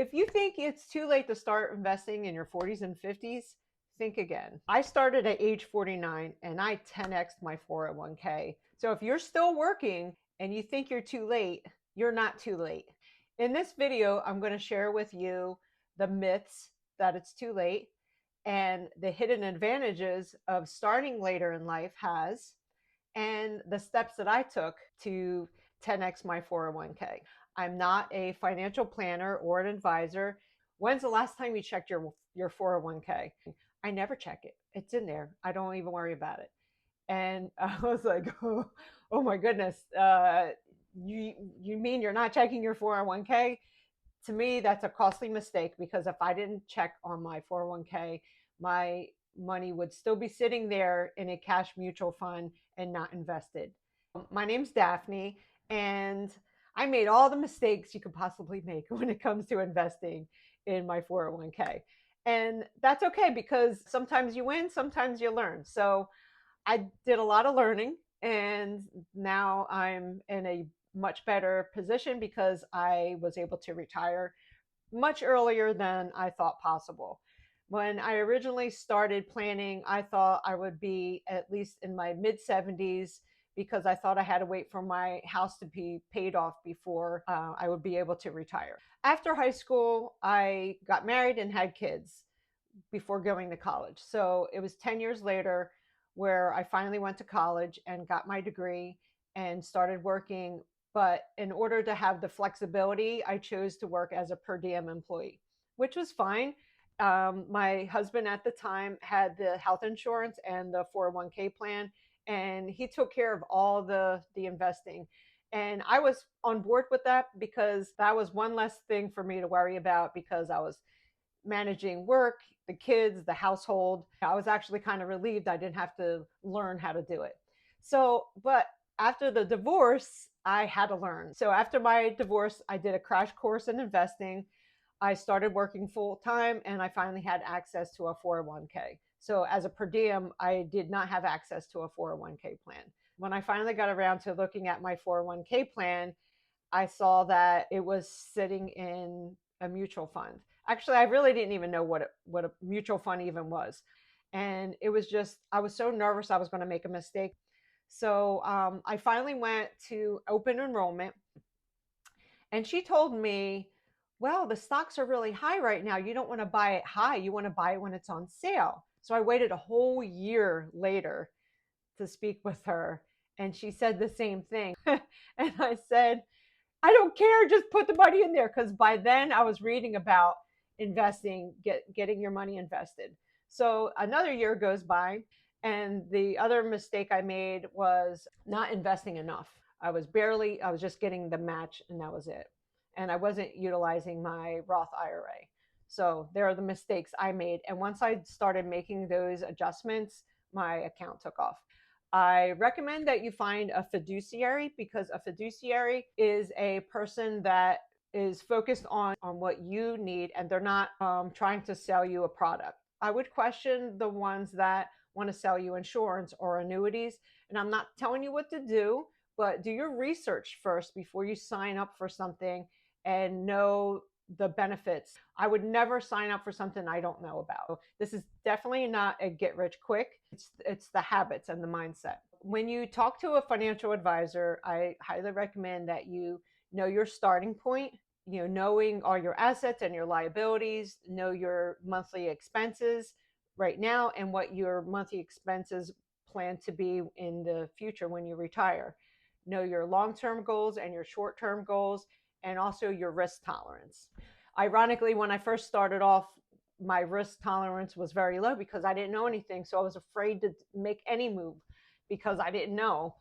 If you think it's too late to start investing in your 40s and 50s, think again. I started at age 49 and I 10x'd my 401k. So if you're still working and you think you're too late, you're not too late. In this video, I'm going to share with you the myths that it's too late and the hidden advantages of starting later in life has, and the steps that I took to 10x my 401k. I'm not a financial planner or an advisor. When's the last time you checked your 401k? I never check it. It's in there. I don't even worry about it. And I was like, oh my goodness. You mean you're not checking your 401k? To me, that's a costly mistake, because if I didn't check on my 401k, my money would still be sitting there in a cash mutual fund and not invested. My name's Daphne, and I made all the mistakes you could possibly make when it comes to investing in my 401k. And that's okay, because sometimes you win, sometimes you learn. So I did a lot of learning, and now I'm in a much better position because I was able to retire much earlier than I thought possible. When I originally started planning, I thought I would be at least in my mid 70s, because I thought I had to wait for my house to be paid off before I would be able to retire. After high school, I got married and had kids before going to college. So it was 10 years later where I finally went to college and got my degree and started working. But in order to have the flexibility, I chose to work as a per diem employee, which was fine. My husband at the time had the health insurance and the 401k plan, and he took care of all the investing. And I was on board with that, because that was one less thing for me to worry about, because I was managing work, the kids, the household. I was actually kind of relieved I didn't have to learn how to do it. So, but after the divorce, I had to learn. So after my divorce, I did a crash course in investing. I started working full time, and I finally had access to a 401k. So as a per diem, I did not have access to a 401k plan. When I finally got around to looking at my 401k plan, I saw that it was sitting in a mutual fund. Actually, I really didn't even know what a mutual fund even was. And it was just, I was so nervous I was going to make a mistake. So I finally went to open enrollment, and she told me, well, the stocks are really high right now. You don't want to buy it high. You want to buy it when it's on sale. So I waited a whole year later to speak with her. And she said the same thing. And I said, I don't care. Just put the money in there. Because by then I was reading about investing, getting your money invested. So another year goes by. And the other mistake I made was not investing enough. I was just getting the match, and that was it. And I wasn't utilizing my Roth IRA. So there are the mistakes I made. And once I started making those adjustments, my account took off. I recommend that you find a fiduciary, because a fiduciary is a person that is focused on what you need, and they're not trying to sell you a product. I would question the ones that want to sell you insurance or annuities. And I'm not telling you what to do, but do your research first before you sign up for something and know the benefits. I would never sign up for something I don't know about. This is definitely not a get rich quick. It's the habits and the mindset. When you talk to a financial advisor, I highly recommend that you know your starting point, knowing all your assets and your liabilities, know your monthly expenses right now and what your monthly expenses plan to be in the future when you retire. Know your long-term goals and your short-term goals, and also your risk tolerance. Ironically, when I first started off, my risk tolerance was very low because I didn't know anything. So I was afraid to make any move because I didn't know.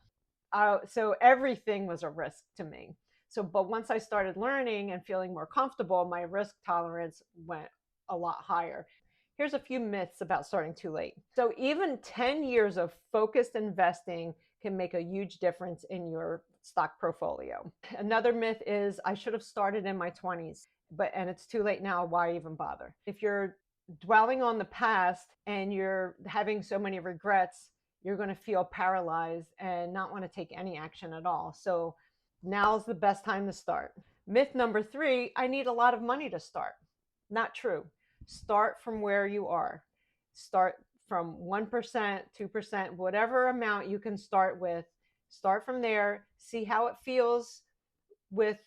So everything was a risk to me. So, but once I started learning and feeling more comfortable, my risk tolerance went a lot higher. Here's a few myths about starting too late. So even 10 years of focused investing can make a huge difference in your stock portfolio. Another myth is I should have started in my 20s, and it's too late now. Why even bother? If you're dwelling on the past and you're having so many regrets, you're going to feel paralyzed and not want to take any action at all. So now's the best time to start. Myth number three, I need a lot of money to start. Not true. Start from where you are. Start from 1%, 2%, whatever amount you can start with. Start from there, see how it feels with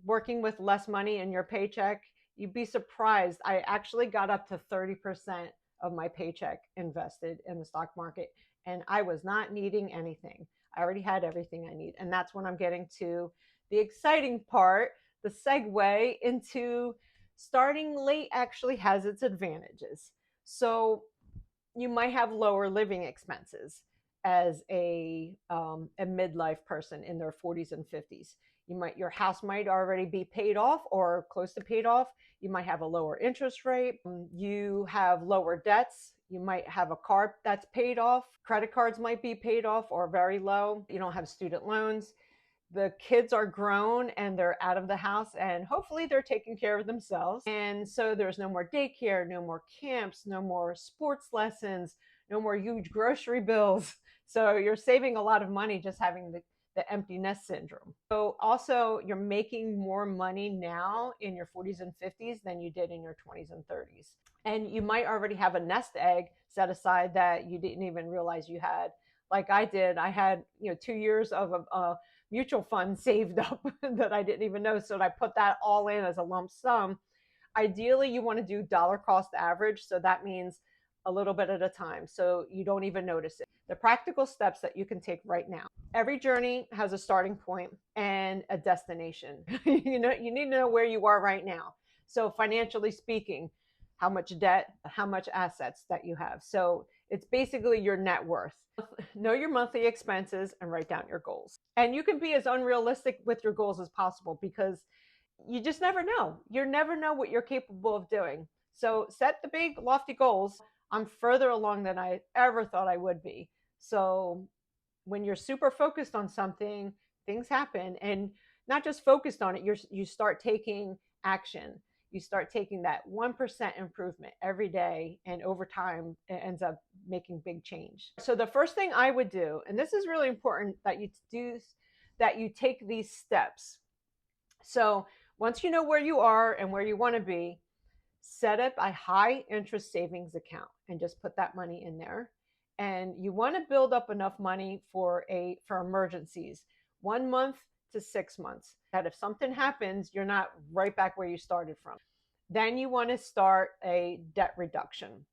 working with less money in your paycheck. You'd be surprised. I actually got up to 30% of my paycheck invested in the stock market, and I was not needing anything. I already had everything I need. And that's when I'm getting to the exciting part, the segue into starting late actually has its advantages. So you might have lower living expenses as a midlife person in their 40s and 50s. Your house might already be paid off or close to paid off. You might have a lower interest rate. You have lower debts. You might have a car that's paid off. Credit cards might be paid off or very low. You don't have student loans. The kids are grown and they're out of the house, and hopefully they're taking care of themselves. And so there's no more daycare, no more camps, no more sports lessons, no more huge grocery bills. So you're saving a lot of money just having the empty nest syndrome. So also you're making more money now in your 40s and 50s than you did in your 20s and 30s. And you might already have a nest egg set aside that you didn't even realize you had. Like I did. I had 2 years of a mutual fund saved up that I didn't even know. So I put that all in as a lump sum. Ideally, you want to do dollar cost average. So that means a little bit at a time. So you don't even notice it. The practical steps that you can take right now. Every journey has a starting point and a destination. You need to know where you are right now. So financially speaking, how much debt, how much assets that you have. So it's basically your net worth. Know your monthly expenses and write down your goals. And you can be as unrealistic with your goals as possible because you just never know. You never know what you're capable of doing. So set the big, lofty goals. I'm further along than I ever thought I would be. So when you're super focused on something, things happen. And not just focused on it, you start taking action. You start taking that 1% improvement every day, and over time it ends up making big change. So the first thing I would do, and this is really important that you take these steps. So once you know where you are and where you want to be, set up a high interest savings account and just put that money in there. And you want to build up enough money for emergencies, 1 month to 6 months, that if something happens, you're not right back where you started from. Then you want to start a debt reduction.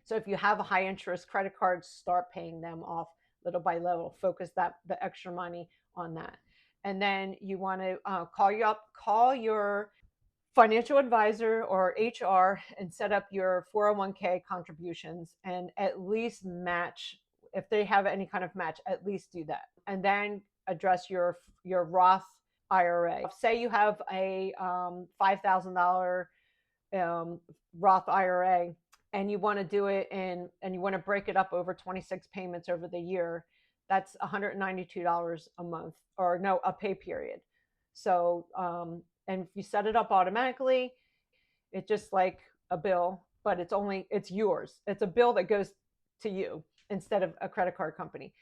So if you have a high interest credit card, start paying them off little by little. Focus the extra money on that. And then you want to call your financial advisor or HR and set up your 401k contributions and at least match. If they have any kind of match, at least do that. And then address your Roth IRA. Say you have a $5,000 Roth IRA and you want to do it and you want to break it up over 26 payments over the year. That's $192 a month, or no, a pay period. So and if you set it up automatically, it's just like a bill, but it's yours. It's a bill that goes to you instead of a credit card company.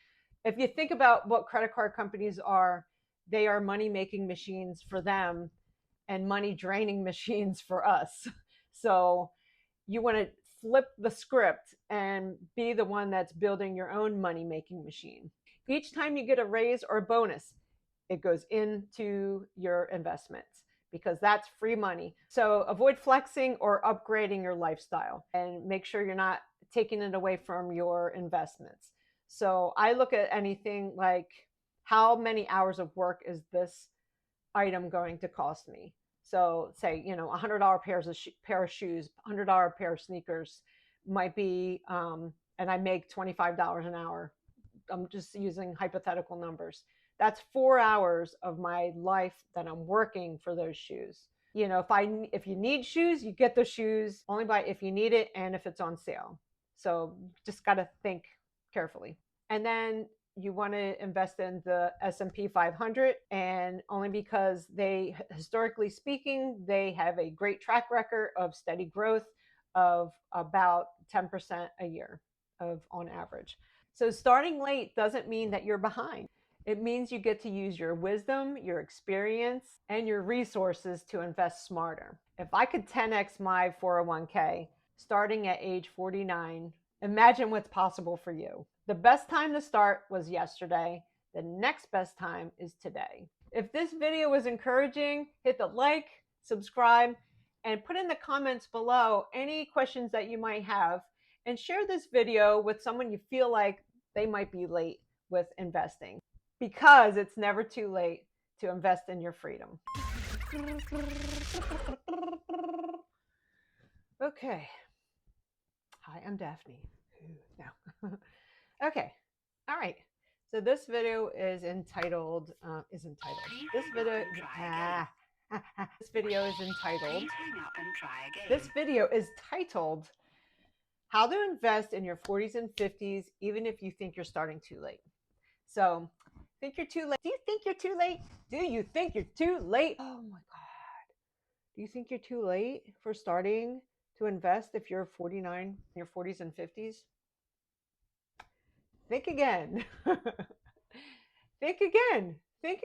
If you think about what credit card companies are, they are money making machines for them and money draining machines for us. So you want to flip the script and be the one that's building your own money making machine. Each time you get a raise or a bonus, it goes into your investments because that's free money. So avoid flexing or upgrading your lifestyle and make sure you're not taking it away from your investments. So I look at anything like, how many hours of work is this item going to cost me? So say, $100 pair of shoes, $100 pair of sneakers might be, and I make $25 an hour. I'm just using hypothetical numbers. That's 4 hours of my life that I'm working for those shoes. If you need shoes, you get the shoes only if you need it and if it's on sale. So just got to think carefully. And then you want to invest in the S&P 500, and only because historically speaking, they have a great track record of steady growth of about 10% a year on average. So starting late doesn't mean that you're behind. It means you get to use your wisdom, your experience, and your resources to invest smarter. If I could 10x my 401k starting at age 49, imagine what's possible for you. The best time to start was yesterday. The next best time is today. If this video was encouraging, hit the like, subscribe, and put in the comments below any questions that you might have, and share this video with someone you feel like they might be late with investing, because it's never too late to invest in your freedom. Okay. Hi, I'm Daphne. No. Okay. All right. So this video is entitled. This video. This video is entitled. This video is titled "How to Invest in Your 40s and 50s, Even If You Think You're Starting Too Late." So, think you're too late? Do you think you're too late? Do you think you're too late? Oh my God. Do you think you're too late for starting to invest if you're 49, in your 40s and 50s? Think again. Think again.